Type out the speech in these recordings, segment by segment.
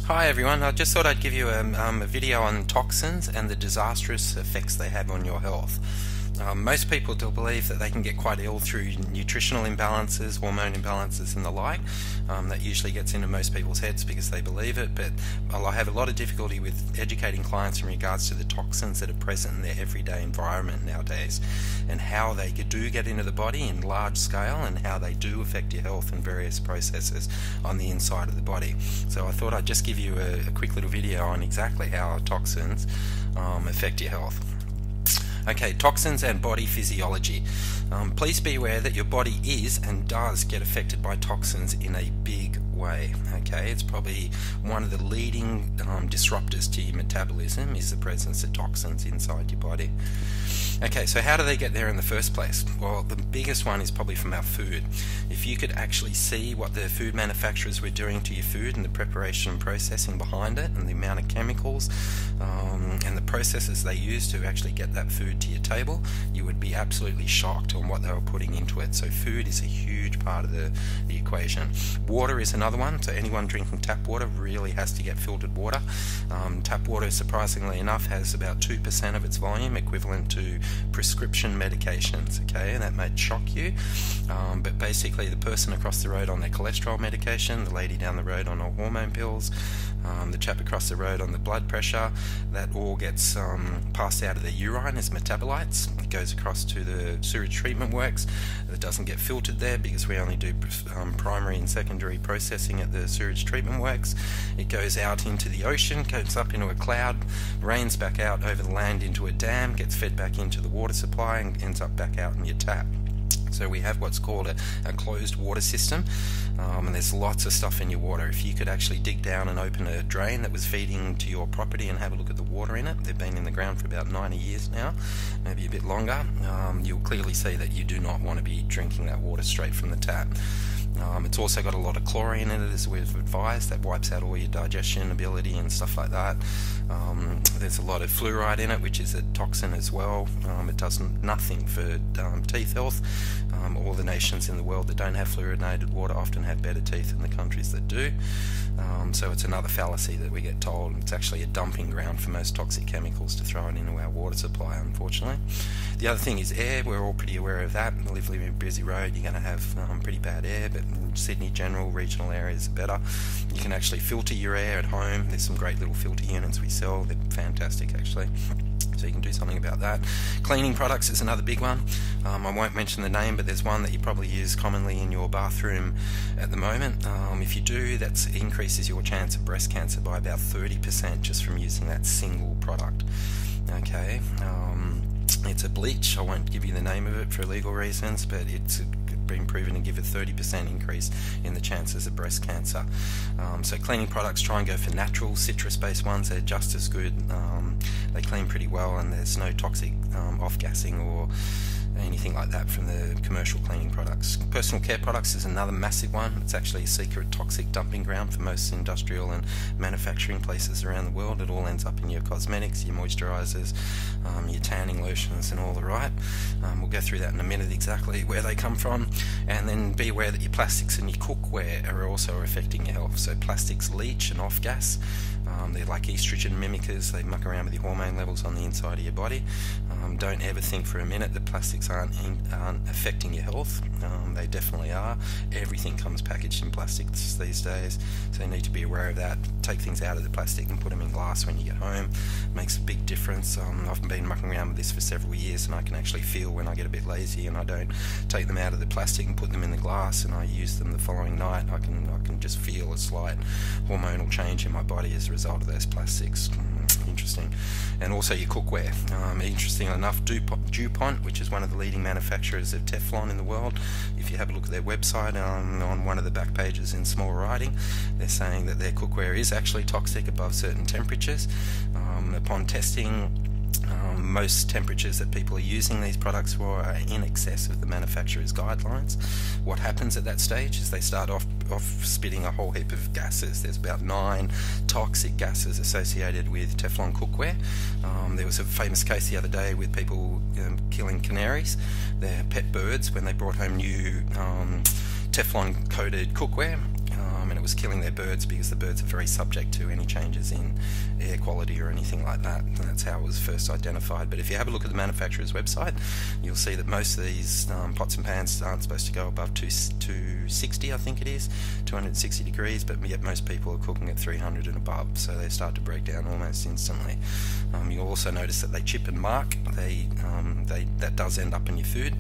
Hi everyone, I just thought I'd give you a video on toxins and the disastrous effects they have on your health. Most people do believe that they can get quite ill through nutritional imbalances, hormone imbalances and the like. That usually gets into most people's heads because they believe it, but I have a lot of difficulty with educating clients in regards to the toxins that are present in their everyday environment nowadays and how they do get into the body in large scale and how they do affect your health and various processes on the inside of the body. So I thought I'd just give you a quick little video on exactly how toxins affect your health. Okay, toxins and body physiology. Please be aware that your body is and does get affected by toxins in a big way. Okay, it's probably one of the leading disruptors to your metabolism is the presence of toxins inside your body. Okay, so how do they get there in the first place? Well, the biggest one is probably from our food. If you could actually see what the food manufacturers were doing to your food and the preparation and processing behind it and the amount of chemicals and the processes they use to actually get that food to your table, you would be absolutely shocked on what they were putting into it. So food is a huge part of the equation. Water is another one, so anyone drinking tap water really has to get filtered water. Tap water, surprisingly enough, has about 2% of its volume, equivalent to prescription medications. Okay, and that might shock you, but basically the person across the road on their cholesterol medication, the lady down the road on her hormone pills, the chap across the road on the blood pressure, that all gets passed out of their urine as metabolites. It goes across to the sewage treatment works. It doesn't get filtered there because we only do primary and secondary processing at the sewage treatment works. It goes out into the ocean, goes up into a cloud, rains back out over the land into a dam, gets fed back into the water supply and ends up back out in your tap. So we have what's called a closed water system, and there's lots of stuff in your water. If you could actually dig down and open a drain that was feeding to your property and have a look at the water in it, they've been in the ground for about 90 years now, maybe a bit longer, you'll clearly see that you do not want to be drinking that water straight from the tap. It's also got a lot of chlorine in it, as we've advised. That wipes out all your digestion ability and stuff like that. There's a lot of fluoride in it, which is a toxin as well. It does nothing for teeth health. All the nations in the world that don't have fluoridated water often have better teeth than the countries that do. So it's another fallacy that we get told. It's actually a dumping ground for most toxic chemicals to throw it into our water supply, unfortunately. The other thing is air. We're all pretty aware of that. Living in a busy road, you're going to have pretty bad air, but in Sydney general regional areas are better. You can actually filter your air at home. There's some great little filter units we sell. They're fantastic actually. So you can do something about that. Cleaning products is another big one. I won't mention the name, but there's one that you probably use commonly in your bathroom at the moment. If you do, that increases your chance of breast cancer by about 30% just from using that single product. Okay, it's a bleach. I won't give you the name of it for legal reasons, but it's been proven to give a 30% increase in the chances of breast cancer. So cleaning products, try and go for natural citrus-based ones. They're just as good. They clean pretty well, and there's no toxic off-gassing or anything like that from the commercial cleaning products. Personal care products is another massive one. It's actually a secret toxic dumping ground for most industrial and manufacturing places around the world. It all ends up in your cosmetics, your moisturizers, your tanning lotions and all the right. We'll go through that in a minute exactly where they come from. And then be aware that your plastics and your cookware are also affecting your health. So plastics leach and off gas. They're like estrogen mimickers. They muck around with your hormone levels on the inside of your body. Don't ever think for a minute that plastics aren't affecting your health. They definitely are. Everything comes packaged in plastics these days, so you need to be aware of that. Take things out of the plastic and put them in glass when you get home. It makes a big difference. I've been mucking around with this for several years, and I can actually feel when I get a bit lazy and I don't take them out of the plastic and put them in the glass and I use them the following night. I can just feel a slight hormonal change in my body as a result of those plastics. Interesting. And also your cookware. Interesting enough, DuPont, which is one of the leading manufacturers of Teflon in the world, if you have a look at their website, on one of the back pages in small writing, they're saying that their cookware is actually toxic above certain temperatures. Upon testing, most temperatures that people are using these products for are in excess of the manufacturer's guidelines. What happens at that stage is they start off spitting a whole heap of gases. There's about 9 toxic gases associated with Teflon cookware. There was a famous case the other day with people killing canaries, their pet birds, when they brought home new Teflon coated cookware. And it was killing their birds, because the birds are very subject to any changes in air quality or anything like that. And that's how it was first identified. But if you have a look at the manufacturer's website, you'll see that most of these pots and pans aren't supposed to go above 260, I think it is, 260 degrees, but yet most people are cooking at 300 and above, so they start to break down almost instantly. You'll also notice that they chip and mark. That does end up in your food,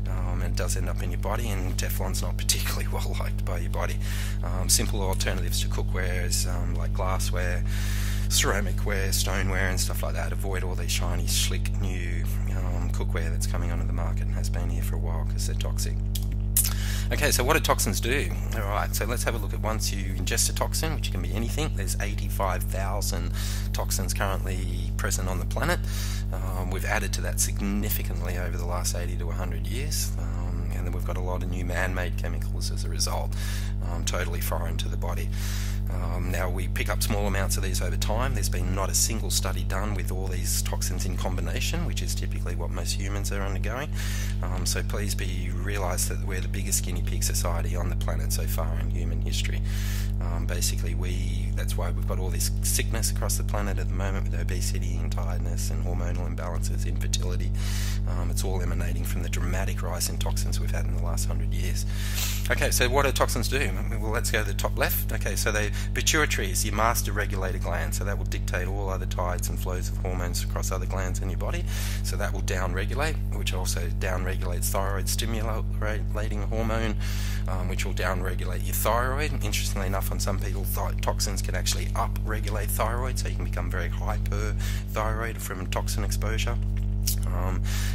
and it does end up in your body, and Teflon's not particularly well liked by your body. Simple alternatives to cookware is like glassware, ceramicware, stoneware and stuff like that. Avoid all these shiny, slick new cookware that's coming onto the market and has been here for a while, because they're toxic. Okay, so what do toxins do? Alright, so let's have a look at once you ingest a toxin, which can be anything. There's 85,000 toxins currently present on the planet. We've added to that significantly over the last 80 to 100 years. And then we've got a lot of new man-made chemicals as a result, totally foreign to the body. Now we pick up small amounts of these over time. There's been not a single study done with all these toxins in combination, which is typically what most humans are undergoing. So please realise that we're the biggest guinea pig society on the planet so far in human history. Basically that's why we've got all this sickness across the planet at the moment, with obesity and tiredness and hormonal imbalances, infertility. It's all emanating from the dramatic rise in toxins we've had in the last 100 years. Okay, so what do toxins do? Well, let's go to the top left. Okay, so pituitary is your master regulator gland, so that will dictate all other tides and flows of hormones across other glands in your body. So that will down-regulate, which also down-regulates thyroid stimulating hormone, which will down-regulate your thyroid. Interestingly enough, on some people, toxins can actually up-regulate thyroid, so you can become very hyperthyroid from toxin exposure.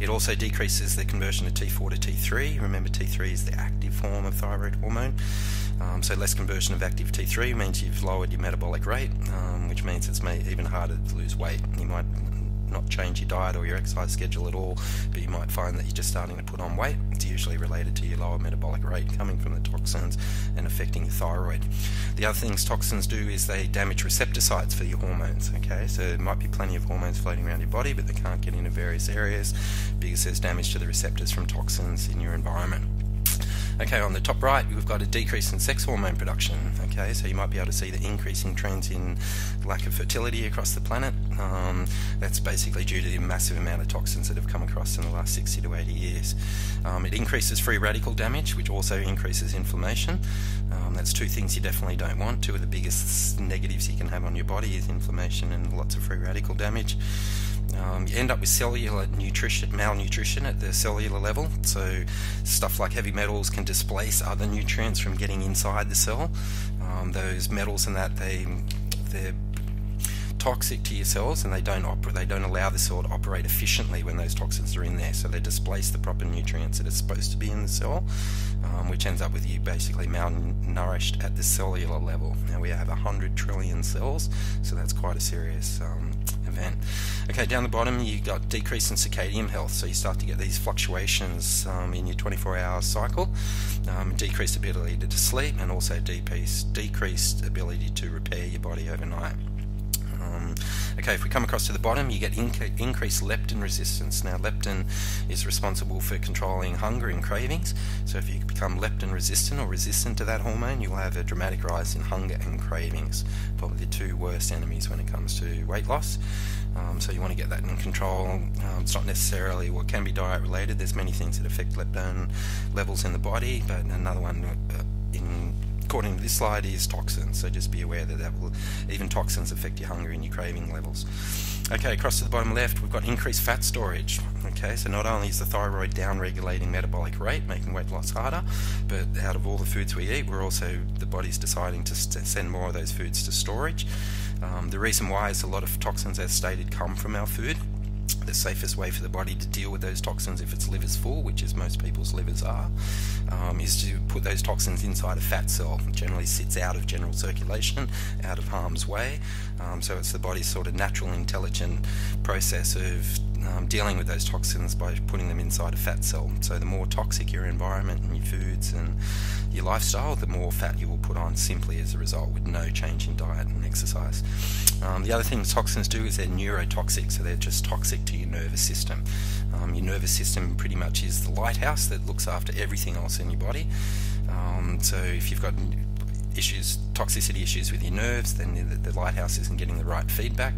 It also decreases the conversion of T4 to T3. Remember, T3 is the active form of thyroid hormone. So less conversion of active T3 means you've lowered your metabolic rate, which means it's even harder to lose weight. You might not change your diet or your exercise schedule at all, but you might find that you're just starting to put on weight. It's usually related to your lower metabolic rate coming from the toxins and affecting your thyroid. The other things toxins do is they damage receptor sites for your hormones. Okay, so there might be plenty of hormones floating around your body, but they can't get into various areas because there's damage to the receptors from toxins in your environment. Okay, on the top right, we've got a decrease in sex hormone production. Okay, so you might be able to see the increasing trends in lack of fertility across the planet. That's basically due to the massive amount of toxins that have come across in the last 60 to 80 years. It increases free radical damage, which also increases inflammation. That's two things you definitely don't want. Two of the biggest negatives you can have on your body is inflammation and lots of free radical damage. You end up with cellular malnutrition at the cellular level, so stuff like heavy metals can displace other nutrients from getting inside the cell. Those metals and that, they're toxic to your cells, and they don't allow the cell to operate efficiently when those toxins are in there, so they displace the proper nutrients that are supposed to be in the cell, which ends up with you basically malnourished at the cellular level. Now we have 100 trillion cells, so that's quite a serious event. Okay, down the bottom you got decrease in circadian health, so you start to get these fluctuations in your 24-hour cycle, decreased ability to sleep, and also decreased ability to repair your body overnight. Okay, if we come across to the bottom, you get increased leptin resistance. Now, leptin is responsible for controlling hunger and cravings. So if you become leptin resistant or resistant to that hormone, you'll have a dramatic rise in hunger and cravings. Probably the two worst enemies when it comes to weight loss. So you want to get that in control. It's not necessarily what can be diet related. There's many things that affect leptin levels in the body, but another one according to this slide is toxins, so just be aware that even toxins affect your hunger and your craving levels. Okay, across to the bottom left, we've got increased fat storage. Okay, so not only is the thyroid down-regulating metabolic rate, making weight loss harder, but out of all the foods we eat, the body's deciding to send more of those foods to storage. The reason why is a lot of toxins, as stated, come from our food. The safest way for the body to deal with those toxins, if its liver's full, which is most people's livers are, is to put those toxins inside a fat cell. It generally sits out of general circulation, out of harm's way. So it's the body's sort of natural, intelligent process of dealing with those toxins by putting them inside a fat cell. So the more toxic your environment and your foods and your lifestyle, the more fat you will put on simply as a result, with no change in diet and exercise. The other thing toxins do is they're neurotoxic, so they're just toxic to your nervous system. Your nervous system pretty much is the lighthouse that looks after everything else in your body. So if toxicity issues with your nerves, then the lighthouse isn't getting the right feedback.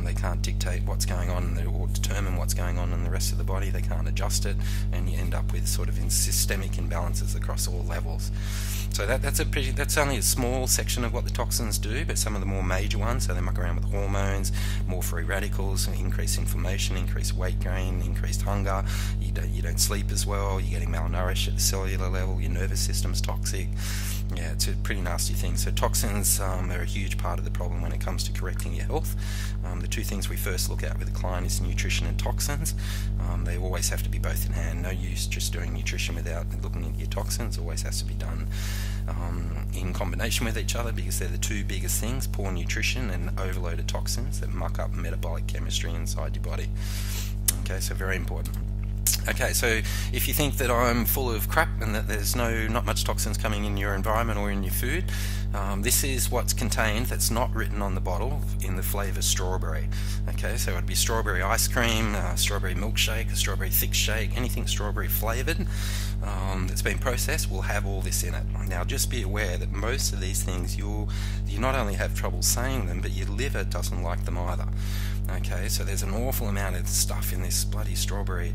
They can't dictate what's going on or determine what's going on in the rest of the body. They can't adjust it, and you end up with sort of systemic imbalances across all levels. So that's only a small section of what the toxins do, but some of the more major ones, so they muck around with hormones, more free radicals, increased inflammation, increased weight gain, increased hunger. You don't sleep as well. You're getting malnourished at the cellular level. Your nervous system's toxic. Yeah, it's a pretty nasty thing. So toxins are a huge part of the problem when it comes to correcting your health. The two things we first look at with a client is nutrition and toxins. They always have to be both in hand. No use just doing nutrition without looking at your toxins. Always has to be done in combination with each other, because they're the two biggest things: poor nutrition and overloaded toxins that muck up metabolic chemistry inside your body. Okay, so very important. Okay, so if you think that I'm full of crap and that there's not much toxins coming in your environment or in your food, this is what's contained that's not written on the bottle in the flavour strawberry. Okay, so it would be strawberry ice cream, strawberry milkshake, a strawberry thick shake, anything strawberry flavoured that's been processed will have all this in it. Now just be aware that most of these things you not only have trouble saying them, but your liver doesn't like them either. Okay, so there's an awful amount of stuff in this bloody strawberry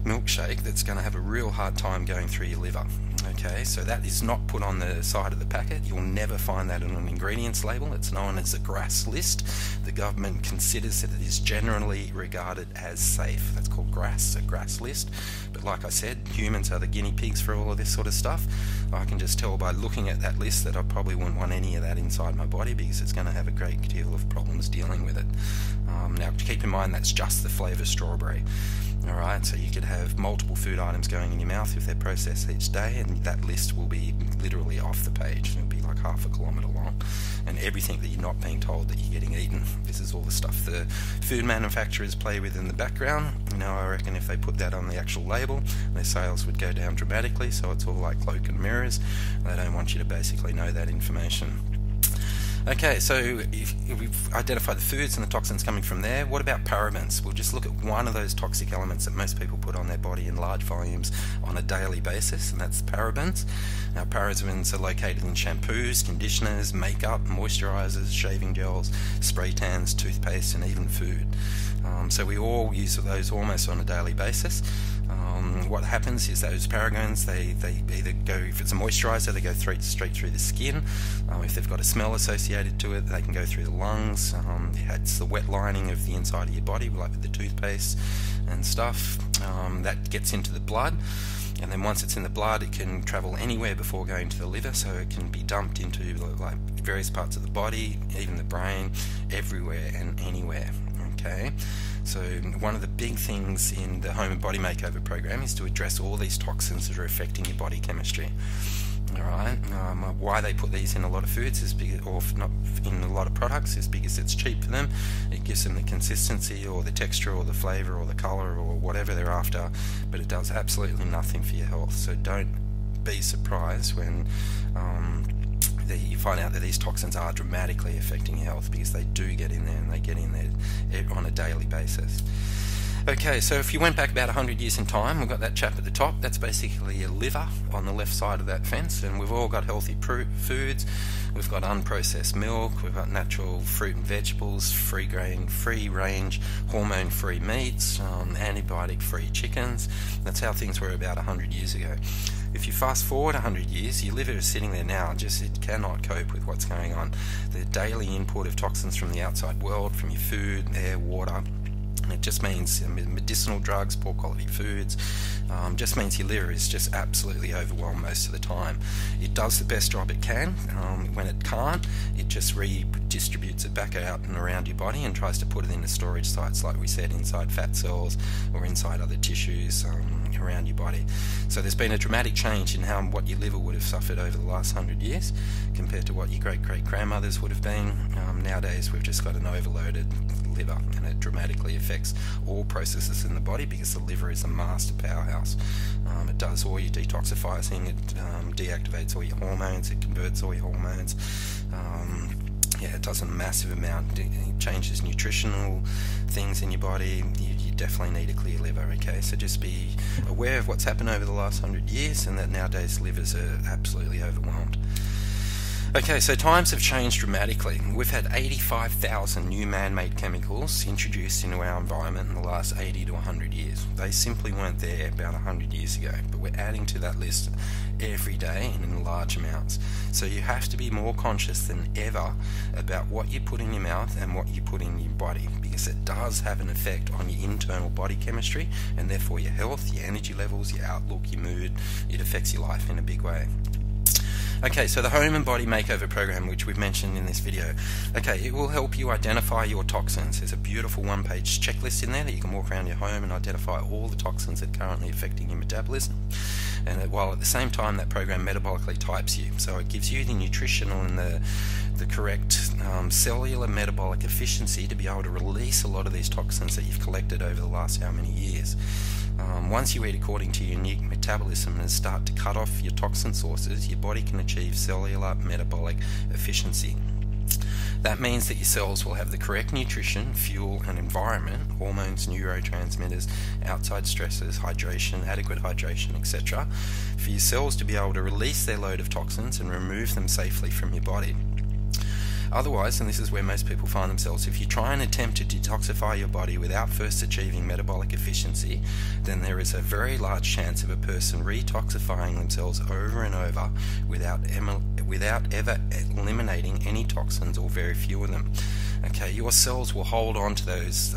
milkshake that's going to have a real hard time going through your liver. Okay, so that is not put on the side of the packet. You'll never find that on an ingredients label. It's known as a GRAS list. The government considers that it is generally regarded as safe. That's called GRAS, a GRAS list. But like I said, humans are the guinea pigs for all of this sort of stuff. I can just tell by looking at that list that I probably wouldn't want any of that inside my body, because it's going to have a great deal of problems dealing with it. Now keep in mind that's just the flavour strawberry. Alright, so you could have multiple food items going in your mouth if they're processed each day, and that list will be literally off the page. It'll be like half a kilometre long, and everything that you're not being told that you're getting eaten. This is all the stuff the food manufacturers play with in the background. I reckon if they put that on the actual label, their sales would go down dramatically. So it's all like cloak and mirrors. They don't want you to basically know that information. Okay, so if we've identified the foods and the toxins coming from there, what about parabens? We'll just look at one of those toxic elements that most people put on their body in large volumes on a daily basis, and that's parabens. Now, parabens are located in shampoos, conditioners, makeup, moisturizers, shaving gels, spray tans, toothpaste, and even food. So we all use those almost on a daily basis. What happens is those parabens, they either go, if it's a moisturizer, they go straight through the skin. If they've got a smell associated to it, they can go through the lungs. It's the wet lining of the inside of your body, like with the toothpaste and stuff. That gets into the blood, and then once it's in the blood, it can travel anywhere before going to the liver, so it can be dumped into like various parts of the body, even the brain, everywhere and anywhere. Okay, so one of the big things in the Home and Body Makeover program is to address all these toxins that are affecting your body chemistry. Alright, why they put these in a lot of foods is because, or not in a lot of products, is because it's cheap for them. It gives them the consistency or the texture or the flavour or the colour or whatever they're after, but it does absolutely nothing for your health. So don't be surprised when you find out that these toxins are dramatically affecting your health, because they do get in there, and they get in there on a daily basis. Okay, so if you went back about 100 years in time, we've got that chap at the top. That's basically your liver on the left side of that fence, and we've all got healthy foods. We've got unprocessed milk, we've got natural fruit and vegetables, free grain, free range, hormone free meats, antibiotic free chickens. That's how things were about 100 years ago. If you fast forward 100 years, your liver is sitting there now, it cannot cope with what's going on. The daily input of toxins from the outside world, from your food, air, water. It just means medicinal drugs, poor quality foods, just means your liver is just absolutely overwhelmed most of the time. It does the best job it can. When it can't, it just redistributes it back out and around your body and tries to put it into storage sites, like we said, inside fat cells or inside other tissues around your body. So there's been a dramatic change in what your liver would have suffered over the last 100 years compared to what your great-great-grandmothers would have been. Nowadays we've just got an overloaded liver, and it dramatically affects all processes in the body, because the liver is a master powerhouse. It does all your detoxifying, it deactivates all your hormones, it converts all your hormones. It does a massive amount. It changes nutritional things in your body. You definitely need a clear liver, okay? So just be aware of what's happened over the last 100 years, and that nowadays livers are absolutely overwhelmed. Okay, so times have changed dramatically. We've had 85,000 new man-made chemicals introduced into our environment in the last 80 to 100 years. They simply weren't there about 100 years ago, but we're adding to that list every day and in large amounts. So you have to be more conscious than ever about what you put in your mouth and what you put in your body, because it does have an effect on your internal body chemistry and therefore your health, your energy levels, your outlook, your mood. It affects your life in a big way. Okay, so the Home and Body Makeover program, which we've mentioned in this video, okay, it will help you identify your toxins. There's a beautiful one-page checklist in there that you can walk around your home and identify all the toxins that are currently affecting your metabolism. And while at the same time that program metabolically types you, so it gives you the nutritional and the correct cellular metabolic efficiency to be able to release a lot of these toxins that you've collected over the last how many years. Once you eat according to your unique metabolism and start to cut off your toxin sources, your body can achieve cellular metabolic efficiency. That means that your cells will have the correct nutrition, fuel and environment, hormones, neurotransmitters, outside stresses, hydration, adequate hydration, etc., for your cells to be able to release their load of toxins and remove them safely from your body. Otherwise, and this is where most people find themselves, if you try and attempt to detoxify your body without first achieving metabolic efficiency, then there is a very large chance of a person retoxifying themselves over and over without ever eliminating any toxins or very few of them. Okay, your cells will hold on to those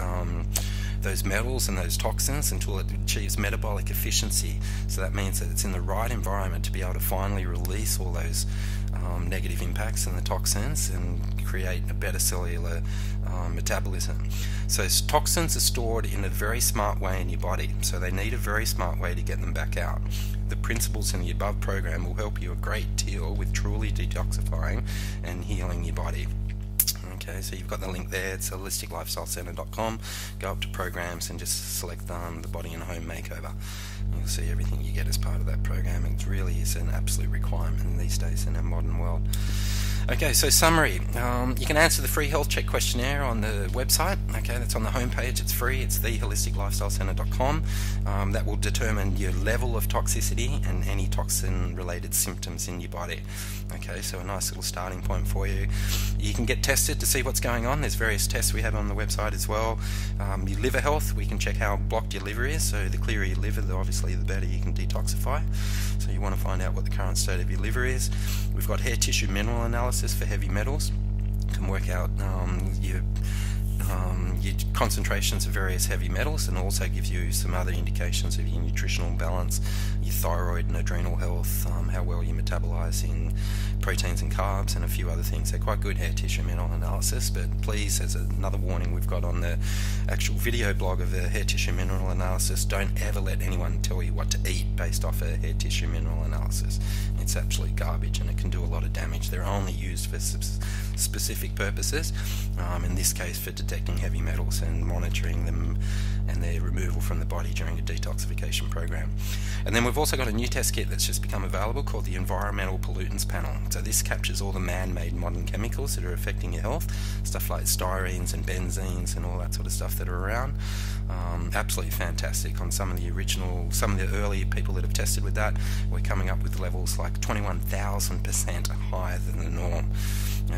metals and those toxins until it achieves metabolic efficiency. So that means that it's in the right environment to be able to finally release all those negative impacts and the toxins and create a better cellular metabolism. So toxins are stored in a very smart way in your body, so they need a very smart way to get them back out. The principles in the above program will help you a great deal with truly detoxifying and healing your body. Okay, so you've got the link there. It's holisticlifestylecenter.com. Go up to programs and just select the Body and Home Makeover. You'll see everything you get as part of that program. It really is an absolute requirement these days in our modern world. Okay, so summary. You can answer the free health check questionnaire on the website. Okay, that's on the homepage. It's free. It's theholisticlifestylecenter.com. That will determine your level of toxicity and any toxin-related symptoms in your body. Okay, so a nice little starting point for you. You can get tested to see what's going on. There's various tests we have on the website as well. Your liver health, we can check how blocked your liver is. So the clearer your liver, obviously the better you can detoxify. So you want to find out what the current state of your liver is. We've got hair tissue mineral analysis for heavy metals. You can work out your concentrations of various heavy metals, and also gives you some other indications of your nutritional balance, your thyroid and adrenal health, how well you're metabolizing proteins and carbs, and a few other things. They're quite good hair tissue mineral analysis, but please, as another warning we've got on the actual video blog of the hair tissue mineral analysis, don't ever let anyone tell you what to eat based off a hair tissue mineral analysis. It's absolute garbage and it can do a lot of damage. They're only used for specific purposes, in this case for detecting heavy metals and monitoring them and their removal from the body during a detoxification program. And then we've also got a new test kit that's just become available called the Environmental Pollutants Panel. So this captures all the man-made modern chemicals that are affecting your health, stuff like styrenes and benzenes and all that sort of stuff that are around. Absolutely fantastic. On some of the early people that have tested with that, we're coming up with levels like 21,000% higher than the norm.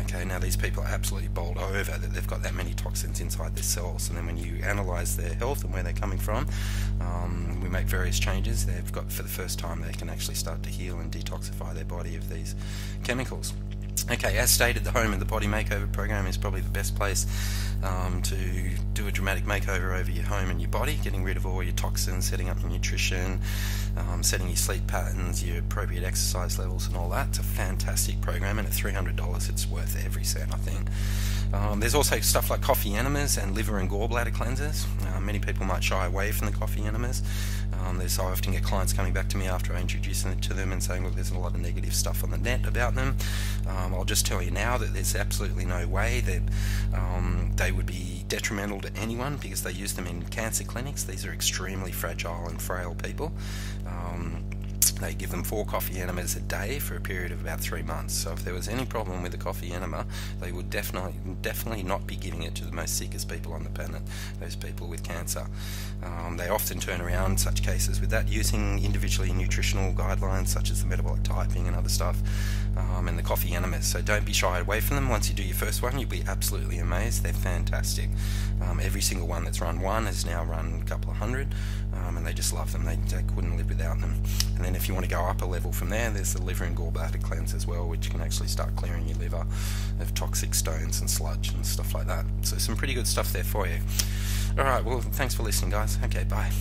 Okay, now these people are absolutely bowled over that they've got that many toxins inside their cells, and then when you analyse their health and where they're coming from, we make various changes. They've got, for the first time, they can actually start to heal and detoxify their body of these chemicals. Okay, as stated, the Home and the Body Makeover program is probably the best place to do a dramatic makeover over your home and your body, getting rid of all your toxins, setting up your nutrition, setting your sleep patterns, your appropriate exercise levels and all that. It's a fantastic program, and at $300 it's worth every cent, I think. There's also stuff like coffee enemas and liver and gallbladder cleansers. Many people might shy away from the coffee enemas. I often get clients coming back to me after I introduce them to them and saying, look, there's a lot of negative stuff on the net about them. I'll just tell you now that there's absolutely no way that they would be detrimental to anyone, because they use them in cancer clinics. These are extremely fragile and frail people. They give them 4 coffee enemas a day for a period of about 3 months. So if there was any problem with the coffee enema, they would definitely not be giving it to the most sickest people on the planet, those people with cancer. They often turn around such cases with that, using individually nutritional guidelines such as the metabolic typing and other stuff, and the coffee enemas. So don't be shy away from them. Once you do your first one, you'll be absolutely amazed. They're fantastic. Every single one that's run one has now run a couple of hundred, and they just love them. They couldn't live without them. And then if you want to go up a level from there, there's the liver and gallbladder cleanse as well, which can actually start clearing your liver of toxic stones and sludge and stuff like that. So some pretty good stuff there for you. Alright, well, thanks for listening, guys. Okay, bye.